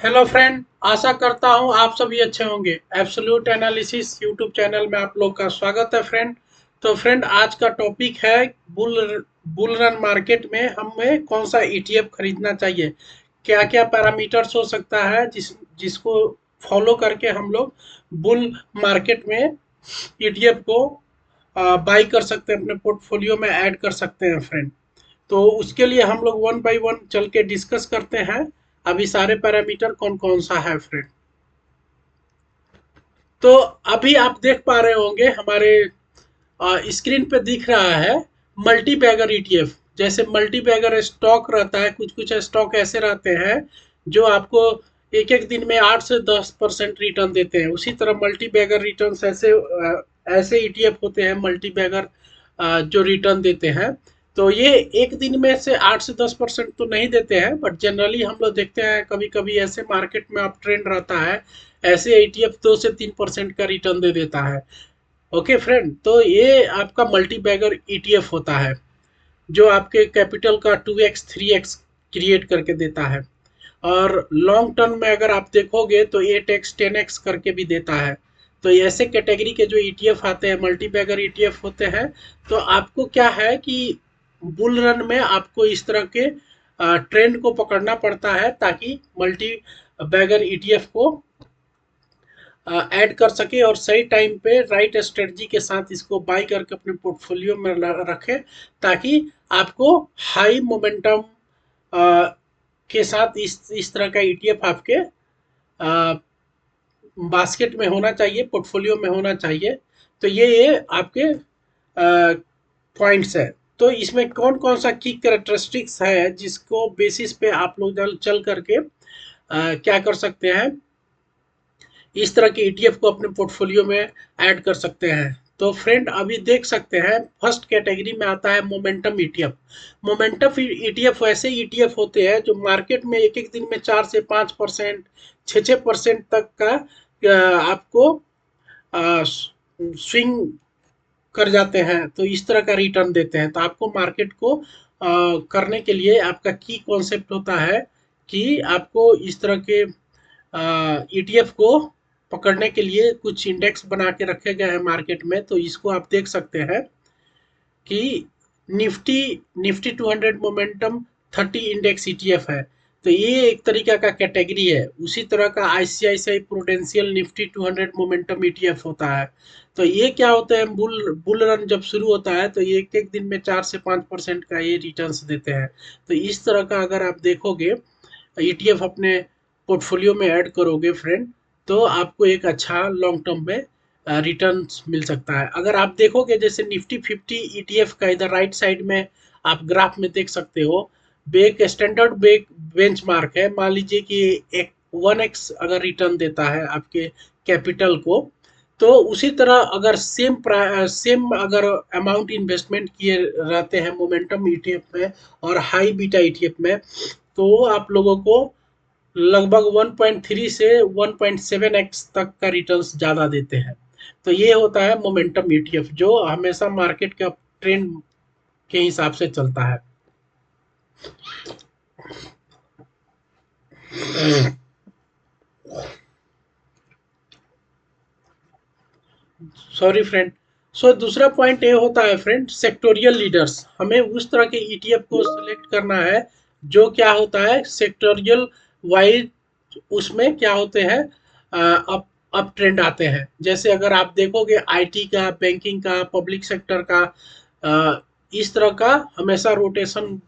Hello friend, आशा करता हूँ आप सभी अच्छे होंगे। एब्सोल्यूट एनालिसिस यूट्यूब चैनल में आप लोग का स्वागत है फ्रेंड। तो फ्रेंड, आज का टॉपिक है बुल बुल रन मार्केट में हमें कौन सा ईटीएफ खरीदना चाहिए। क्या क्या पैरामीटर्स हो सकता है जिसको फॉलो करके हम लोग बुल मार्केट में ईटीएफ को बाई कर सकते हैं, अपने पोर्टफोलियो में ऐड कर सकते हैं फ्रेंड। तो उसके लिए हम लोग वन बाय वन चल के डिस्कस करते हैं। अभी सारे पैरामीटर कौन कौन सा है फ्रेंड। तो अभी आप देख पा रहे होंगे हमारे स्क्रीन पे दिख रहा है मल्टी बैगर ईटीएफ। जैसे मल्टी बैगर स्टॉक रहता है, कुछ कुछ स्टॉक ऐसे रहते हैं जो आपको एक एक दिन में 8 से 10% रिटर्न देते हैं। उसी तरह मल्टी बैगर रिटर्न ऐसे ईटीएफ होते हैं मल्टी बैगर जो रिटर्न देते हैं। तो ये एक दिन में से 8 से 10% तो नहीं देते हैं, बट जनरली हम लोग देखते हैं कभी कभी ऐसे मार्केट में अप ट्रेंड रहता है, ऐसे ईटीएफ 2 से 3% का रिटर्न दे देता है। ओके फ्रेंड, तो ये आपका मल्टी बैगर ईटीएफ होता है जो आपके कैपिटल का 2x 3x क्रिएट करके देता है। और लॉन्ग टर्म में अगर आप देखोगे तो 8x 10x करके भी देता है। तो ऐसे कैटेगरी के जो ईटीएफ आते हैं मल्टी बैगर ईटीएफ होते हैं। तो आपको क्या है कि बुल रन में आपको इस तरह के ट्रेंड को पकड़ना पड़ता है ताकि मल्टी बैगर ईटीएफ को ऐड कर सके और सही टाइम पे राइट स्ट्रेटजी के साथ इसको बाई करके अपने पोर्टफोलियो में रखे, ताकि आपको हाई मोमेंटम के साथ इस तरह का ईटीएफ आपके बास्केट में होना चाहिए, पोर्टफोलियो में होना चाहिए। तो ये आपके पॉइंट्स है। तो इसमें कौन कौन सा की कैरेक्टरिस्टिक्स है जिसको बेसिस पे आप लोग चल करके क्या कर सकते हैं, इस तरह के ईटीएफ को अपने पोर्टफोलियो में ऐड कर सकते हैं। तो फ्रेंड, अभी देख सकते हैं फर्स्ट कैटेगरी में आता है मोमेंटम ईटीएफ। मोमेंटम ईटीएफ वैसे ईटीएफ होते हैं जो मार्केट में एक एक दिन में 4 से 5%, 6% तक का आपको स्विंग कर जाते हैं। तो इस तरह का रिटर्न देते हैं। तो आपको मार्केट को करने के लिए आपका की कॉन्सेप्ट होता है कि आपको इस तरह के ईटीएफ को पकड़ने के लिए कुछ इंडेक्स बना के रखे गए हैं मार्केट में। तो इसको आप देख सकते हैं कि Nifty Nifty 200 momentum 30 index ETF है। तो ये एक तरीका का कैटेगरी है। उसी तरह का ICICI prudential Nifty 200 momentum ETF होता है। तो ये क्या होता है, बुल रन जब शुरू होता है तो ये एक एक दिन में 4 से 5% का ये रिटर्न्स देते हैं। तो इस तरह का अगर आप देखोगे ईटीएफ अपने पोर्टफोलियो में ऐड करोगे फ्रेंड, तो आपको एक अच्छा लॉन्ग टर्म में रिटर्न्स मिल सकता है। अगर आप देखोगे जैसे निफ्टी 50 ईटीएफ का इधर राइट साइड में आप ग्राफ में देख सकते हो, बेक स्टैंडर्ड बेक बेंचमार्क है। मान लीजिए कि एक 1x अगर रिटर्न देता है आपके कैपिटल को, तो उसी तरह अगर सेम अगर अमाउंट इन्वेस्टमेंट किए रहते हैं मोमेंटम ईटीएफ में और हाई बीटा ईटीएफ में, तो आप लोगों को लगभग 1.3 से 1.7x तक का रिटर्न्स ज़्यादा देते हैं। तो ये होता है मोमेंटम ईटीएफ जो हमेशा मार्केट का ट्रेंड के हिसाब से चलता है। Sorry friend. सो दूसरा पॉइंट ये होता है फ्रेंड, सेक्टोरियल लीडर्स। हमें उस तरह के ईटीएफ को सिलेक्ट करना है जो क्या होता है सेक्टोरियल वाइज, उसमें क्या होते हैं अप अप ट्रेंड आते हैं। जैसे अगर आप देखोगे आईटी का, बैंकिंग का, पब्लिक सेक्टर का, इस तरह का हमेशा रोटेशन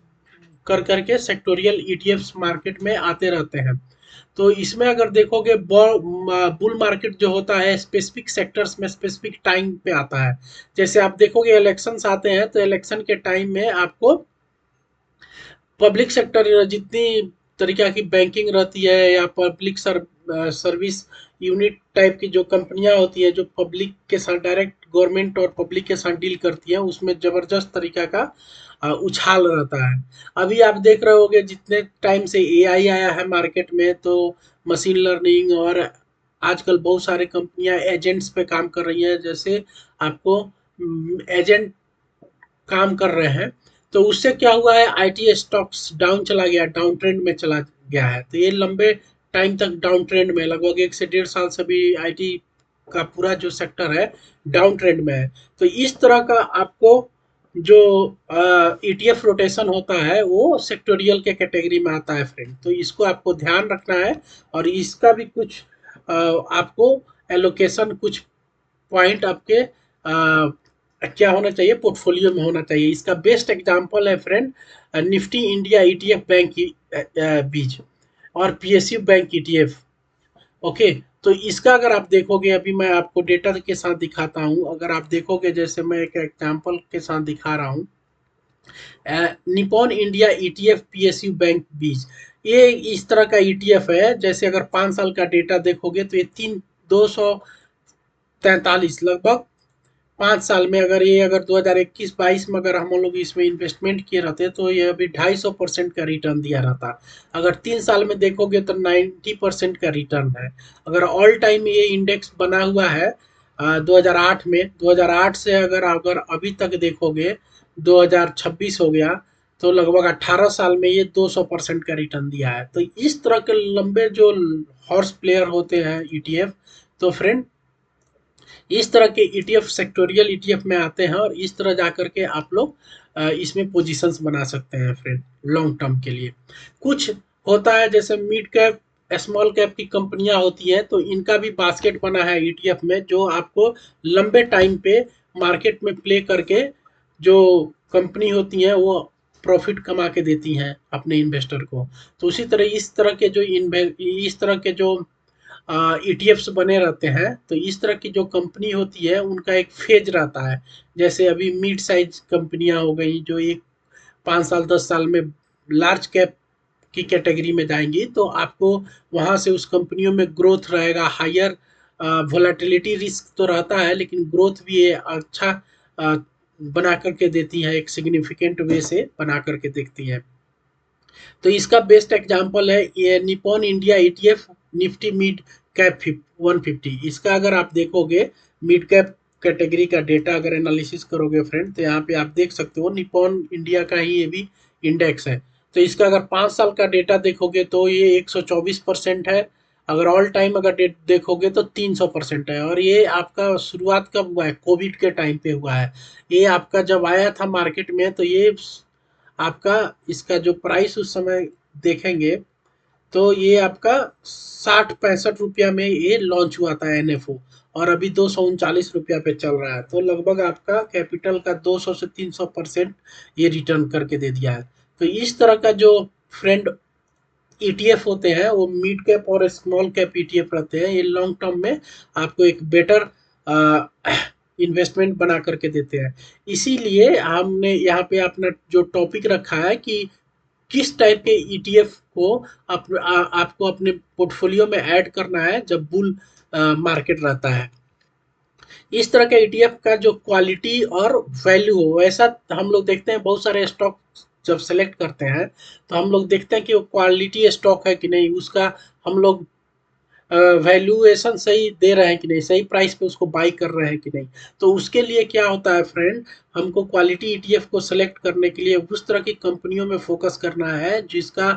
कर करके सेक्टोरियल ईटीएफ्स मार्केट में आते रहते हैं। तो इसमें अगर देखोगे बुल मार्केट जो होता है स्पेसिफिक सेक्टर्स में स्पेसिफिक टाइम पे आता है। जैसे आप देखोगे इलेक्शंस आते हैं तो इलेक्शन के टाइम में आपको पब्लिक सेक्टर जितनी तरीका की बैंकिंग रहती है या पब्लिक सर्विस यूनिट टाइप की जो कंपनियां होती है जो पब्लिक के साथ डायरेक्ट गवर्नमेंट और पब्लिक के साथ डील करती है, उसमें जबरदस्त तरीका का उछाल रहता है। अभी आप देख रहे होगे जितने टाइम से एआई आया है मार्केट में, तो मशीन लर्निंग और आजकल बहुत सारे कंपनियां एजेंट्स पे काम कर रही हैं। जैसे आपको एजेंट काम कर रहे हैं, तो उससे क्या हुआ है आईटी स्टॉक्स डाउन चला गया, डाउन ट्रेंड में चला गया है। तो ये लंबे टाइम तक डाउन ट्रेंड में, लगभग 1 से 1.5 साल से भी आईटी का पूरा जो सेक्टर है डाउन ट्रेंड में है। तो इस तरह का आपको जो ईटीएफ रोटेशन होता है वो सेक्टोरियल के कैटेगरी में आता है फ्रेंड। तो इसको आपको ध्यान रखना है, और इसका भी कुछ आपको एलोकेशन, कुछ पॉइंट आपके क्या होना चाहिए, पोर्टफोलियो में होना चाहिए। इसका बेस्ट एग्जांपल है friend Nifty India ETF bank की बीज और पीएसयू बैंक ईटीएफ। ओके, तो इसका अगर आप देखोगे, अभी मैं आपको डेटा के साथ दिखाता हूं, अगर आप देखोगे, जैसे मैं एक एग्जांपल के साथ दिखा रहा हूं, Nippon India ETF PSU bank बीज, ये इस तरह का ईटीएफ है। जैसे अगर 5 साल का डेटा देखोगे तो ये 243 लगभग 5 साल में, अगर ये अगर 2021-22 में अगर हम लोग इसमें इन्वेस्टमेंट किए रहते तो ये अभी 250% का रिटर्न दिया रहता। अगर 3 साल में देखोगे तो 90% का रिटर्न है। अगर ऑल टाइम ये इंडेक्स बना हुआ है 2008 में, 2008 से अगर अगर अभी तक देखोगे 2026 हो गया, तो लगभग 18 साल में ये 200% का रिटर्न दिया है। तो इस तरह के लंबे जो हॉर्स प्लेयर होते हैं ईटीएफ, तो फ्रेंड इस तरह के ईटीएफ सेक्टोरियल ईटीएफ में आते हैं, और इस तरह जाकर के आप लोग इसमें पोजीशंस बना सकते हैं फ्रेंड लॉन्ग टर्म के लिए। कुछ होता है जैसे मिड कैप, स्मॉल कैप की कंपनियां होती हैं, तो इनका भी बास्केट बना है ईटीएफ में, जो आपको लंबे टाइम पे मार्केट में प्ले करके जो कंपनी होती हैं वो प्रॉफिट कमा के देती हैं अपने इन्वेस्टर को। तो उसी तरह इस तरह के जो ईटीएफ्स बने रहते हैं, तो इस तरह की जो कंपनी होती है उनका एक फेज रहता है। जैसे अभी मिड साइज कंपनियां हो गई जो एक 5 साल 10 साल में लार्ज कैप की कैटेगरी में जाएंगी, तो आपको वहां से उस कंपनियों में ग्रोथ रहेगा, हायर वोलेटिलिटी रिस्क तो रहता है, लेकिन ग्रोथ भी ये अच्छा बना करके देती है, एक सिग्निफिकेंट वे से बना करके देखती है। तो इसका बेस्ट एग्जांपल है ये Nippon India ETF Nifty mid cap 150। इसका अगर आप देखोगे मिड कैप कैटेगरी का डेटा अगर एनालिसिस करोगे फ्रेंड, तो यहाँ पे आप देख सकते हो निपॉन इंडिया का ही ये भी इंडेक्स है। तो इसका अगर 5 साल का डेटा देखोगे तो ये 124% है। अगर ऑल टाइम अगर देखोगे तो 300% है। और ये आपका शुरुआत कब हुआ है, कोविड के टाइम पे हुआ है। ये आपका जब आया था मार्केट में, तो ये आपका इसका जो प्राइस उस समय देखेंगे तो ये आपका 60-65 रुपया में ये लॉन्च हुआ था एनएफओ, और अभी 239 रुपया पे चल रहा है। तो लगभग आपका कैपिटल का 200 से 300% ये रिटर्न करके दे दिया है। तो इस तरह का जो फ्रेंड ईटीएफ होते हैं वो मिड कैप और स्मॉल कैप ईटीएफ रहते हैं। ये लॉन्ग टर्म में आपको एक बेटर इन्वेस्टमेंट बना करके देते हैं। इसीलिए हमने यहाँ पे अपना जो टॉपिक रखा है कि किस टाइप के ईटीएफ को आपको अपने पोर्टफोलियो में ऐड करना है जब बुल मार्केट रहता है। इस तरह के ईटीएफ का जो क्वालिटी और वैल्यू हो, वैसा हम लोग देखते हैं बहुत सारे स्टॉक जब सेलेक्ट करते हैं, तो हम लोग देखते हैं कि वो क्वालिटी स्टॉक है कि नहीं, उसका हम लोग वैल्यूएशन सही दे रहे हैं कि नहीं, सही प्राइस पे उसको बाई कर रहे हैं कि नहीं। तो उसके लिए क्या होता है फ्रेंड, हमको क्वालिटी ईटीएफ को सेलेक्ट करने के लिए उस तरह की कंपनियों में फोकस करना है जिसका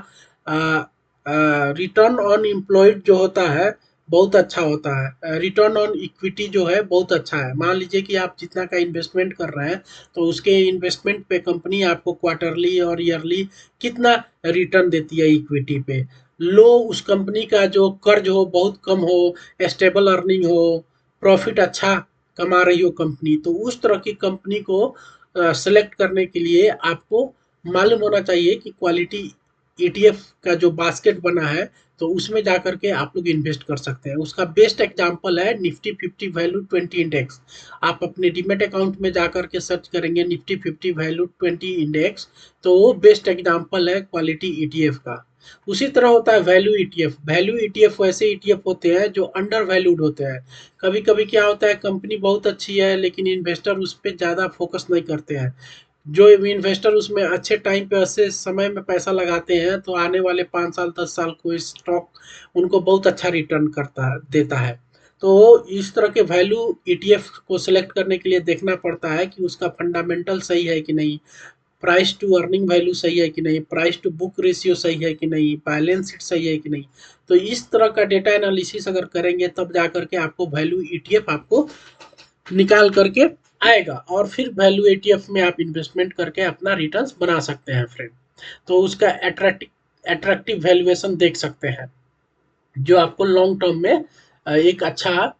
रिटर्न ऑन एम्प्लॉयड जो होता है बहुत अच्छा होता है, रिटर्न ऑन इक्विटी जो है बहुत अच्छा है। मान लीजिए कि आप जितना का इन्वेस्टमेंट कर रहे हैं, तो उसके इन्वेस्टमेंट पे कंपनी आपको क्वार्टरली और ईयरली कितना रिटर्न देती है इक्विटी पे। लो उस कंपनी का जो कर्ज हो बहुत कम हो, स्टेबल अर्निंग हो, प्रॉफिट अच्छा कमा रही हो कंपनी, तो उस तरह की कंपनी को सेलेक्ट करने के लिए आपको मालूम होना चाहिए कि क्वालिटी ईटीएफ का जो बास्केट बना है, तो उसमें जाकर के आप लोग इन्वेस्ट कर सकते हैं। उसका बेस्ट एग्जांपल है निफ्टी 50 वैल्यू 20 इंडेक्स। आप अपने डीमेट अकाउंट में जाकर के सर्च करेंगे निफ्टी 50 वैल्यू 20 इंडेक्स, तो वो बेस्ट एग्जांपल है क्वालिटी ईटीएफ का। उसी तरह होता है वैल्यू ईटीएफ। वैल्यू ईटीएफ वैसे ईटीएफ होते हैं जो अंडर वैल्यूड होते हैं। कभी कभी क्या होता है, कंपनी बहुत अच्छी है लेकिन इन्वेस्टर उस पर ज़्यादा फोकस नहीं करते हैं। जो इन्वेस्टर उसमें अच्छे टाइम पे अच्छे समय में पैसा लगाते हैं, तो आने वाले 5 साल 10 साल को स्टॉक उनको बहुत अच्छा रिटर्न करता देता है। तो इस तरह के वैल्यू ईटीएफ को सिलेक्ट करने के लिए देखना पड़ता है कि उसका फंडामेंटल सही है कि नहीं, प्राइस टू अर्निंग वैल्यू सही है कि नहीं, प्राइस टू बुक रेशियो सही है कि नहीं, बैलेंस शीट सही है कि नहीं। तो इस तरह का डेटा एनालिसिस अगर करेंगे तब जा करके आपको वैल्यू ईटीएफ आपको निकाल करके आएगा, और फिर वैल्यू ईटीएफ में आप इन्वेस्टमेंट करके अपना रिटर्न्स बना सकते हैं फ्रेंड। तो उसका अट्रैक्टिव वैल्यूएशन देख सकते हैं, जो आपको लॉन्ग टर्म में एक अच्छा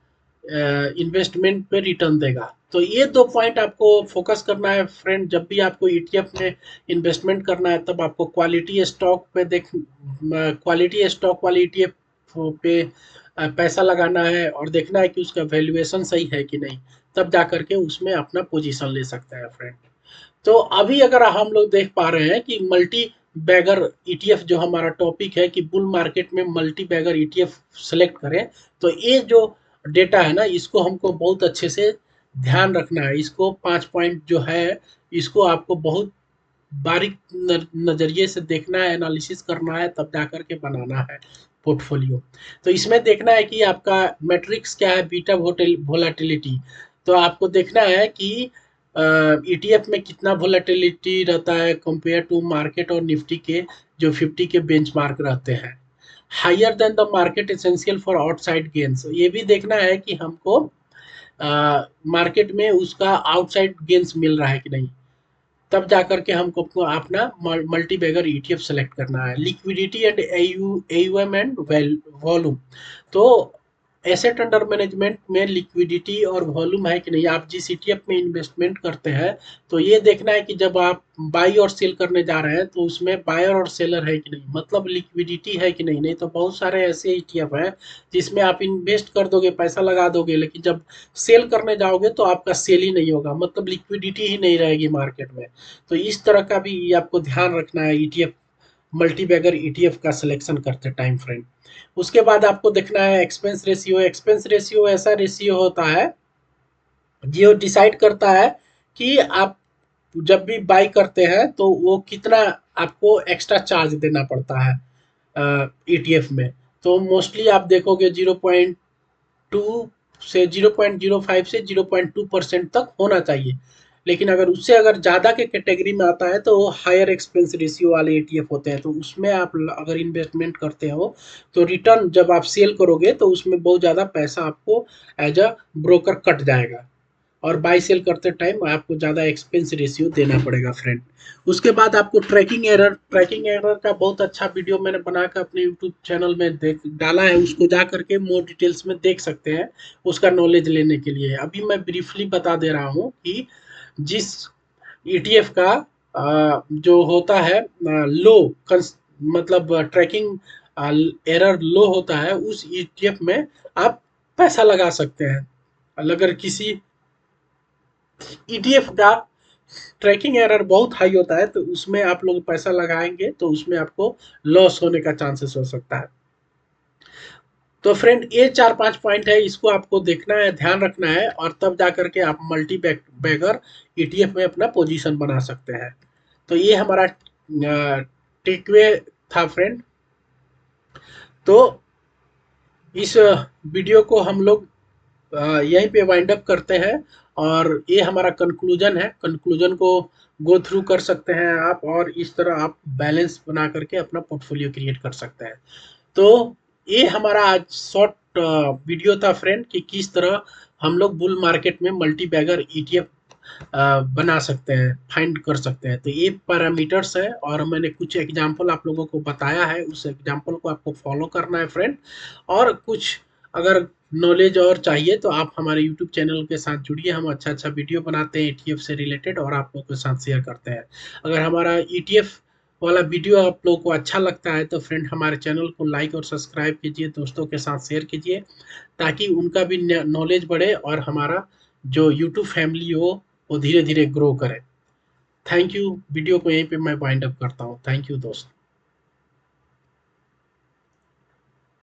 इन्वेस्टमेंट पे रिटर्न देगा। तो ये दो पॉइंट आपको फोकस करना है फ्रेंड। जब भी आपको ईटीएफ में इन्वेस्टमेंट करना है तब आपको क्वालिटी स्टॉक पे क्वालिटी स्टॉक वाली ईटीएफ पे पैसा लगाना है और देखना है कि उसका वैल्यूएशन सही है कि नहीं, तब जा करके उसमें अपना पोजीशन ले सकते हैं फ्रेंड। तो अभी अगर हम लोग देख पा रहे हैं कि मल्टी बैगर ईटीएफ जो हमारा टॉपिक है कि बुल मार्केट में मल्टी बैगर ईटीएफ सेलेक्ट करें, तो ये जो डेटा है ना, इसको हमको बहुत अच्छे से ध्यान रखना है। इसको 5 पॉइंट जो है, इसको आपको बहुत बारीक नजरिए से देखना है, एनालिसिस करना है, तब जा करके बनाना है पोर्टफोलियो। तो इसमें देखना है कि आपका मैट्रिक्स क्या है, बीटा वोलेटिलिटी। तो आपको देखना है कि ईटीएफ में कितना वोलेटिलिटी रहता है कंपेयर टू मार्केट और निफ्टी के जो 50 के बेंचमार्क रहते हैं। Higher than the market essential for outside gains, ये भी देखना है कि हमको मार्केट में उसका आउटसाइड गेन्स मिल रहा है कि नहीं, तब जाकर के हमको अपना मल्टी बैगर ईटीएफ सेलेक्ट करना है। Liquidity and AUM and volume, तो एसेट अंडर मैनेजमेंट में लिक्विडिटी और वॉल्यूम है कि नहीं। आप जिस ईटीएफ में इन्वेस्टमेंट करते हैं तो ये देखना है कि जब आप बाई और सेल करने जा रहे हैं तो उसमें बायर और सेलर है कि नहीं, मतलब लिक्विडिटी है कि नहीं। नहीं तो बहुत सारे ऐसे ईटीएफ हैं जिसमें आप इन्वेस्ट कर दोगे, पैसा लगा दोगे, लेकिन जब सेल करने जाओगे तो आपका सेल ही नहीं होगा, मतलब लिक्विडिटी ही नहीं रहेगी मार्केट में। तो इस तरह का भी आपको ध्यान रखना है ईटीएफ, मल्टी बैगर ईटीएफ का सिलेक्शन करते टाइम फ्रेंड। उसके बाद आपको देखना है एक्सपेंस रेशियो। एक्सपेंस रेशियो ऐसा रेशियो होता है जो डिसाइड करता है कि आप जब भी बाई करते हैं तो वो कितना आपको एक्स्ट्रा चार्ज देना पड़ता है ईटीएफ में। तो मोस्टली आप देखोगे 0.2 से 0.05 से 0.2% तक होना चाहिए। लेकिन अगर ज़्यादा के कैटेगरी में आता है तो वो हायर एक्सपेंस रेशियो वाले ईटीएफ होते हैं। तो उसमें आप अगर इन्वेस्टमेंट करते हो तो रिटर्न जब आप सेल करोगे तो उसमें बहुत ज़्यादा पैसा आपको एज अ ब्रोकर कट जाएगा, और बाई सेल करते टाइम आपको ज़्यादा एक्सपेंस रेशियो देना पड़ेगा फ्रेंड। उसके बाद आपको ट्रैकिंग एरर का बहुत अच्छा वीडियो मैंने बनाकर अपने यूट्यूब चैनल में डाला है, उसको जा करके मोर डिटेल्स में देख सकते हैं उसका नॉलेज लेने के लिए। अभी मैं ब्रीफली बता दे रहा हूँ कि जिस ईटीएफ का जो होता है लो, मतलब ट्रैकिंग एरर लो होता है, उस ईटीएफ में आप पैसा लगा सकते हैं। अगर किसी ईटीएफ का ट्रैकिंग एरर बहुत हाई होता है तो उसमें आप लोग पैसा लगाएंगे तो उसमें आपको लॉस होने का चांसेस हो सकता है। तो फ्रेंड ये 4-5 पॉइंट है, इसको आपको देखना है, ध्यान रखना है, और तब जाकर के आप मल्टी बैगर ईटीएफ में अपना पोजीशन बना सकते हैं। तो ये हमारा टेकवे था फ्रेंड। तो इस वीडियो को हम लोग यहीं पे वाइंड अप करते हैं, और ये हमारा कंक्लूजन है। कंक्लूजन को गो थ्रू कर सकते हैं आप, और इस तरह आप बैलेंस बना करके अपना पोर्टफोलियो क्रिएट कर सकते हैं। तो ये हमारा आज शॉर्ट वीडियो था फ्रेंड कि किस तरह हम लोग बुल मार्केट में मल्टी बैगर ईटीएफ बना सकते हैं, फाइंड कर सकते हैं। तो ये पैरामीटर्स है, और मैंने कुछ एग्जांपल आप लोगों को बताया है, उस एग्जांपल को आपको फॉलो करना है फ्रेंड। और कुछ अगर नॉलेज और चाहिए तो आप हमारे यूट्यूब चैनल के साथ जुड़िए, हम अच्छा अच्छा वीडियो बनाते हैं ईटीएफ से रिलेटेड और आप लोगों के साथ शेयर करते हैं। अगर हमारा ईटीएफ वाला वीडियो आप लोगों को अच्छा लगता है तो फ्रेंड हमारे चैनल को लाइक और सब्सक्राइब कीजिए, दोस्तों के साथ शेयर कीजिए, ताकि उनका भी नॉलेज बढ़े और हमारा जो यूट्यूब फैमिली हो वो धीरे धीरे ग्रो करे। Thank you. वीडियो को यहीं पे मैं वाइंड अप करता हूँ। थैंक यू दोस्त।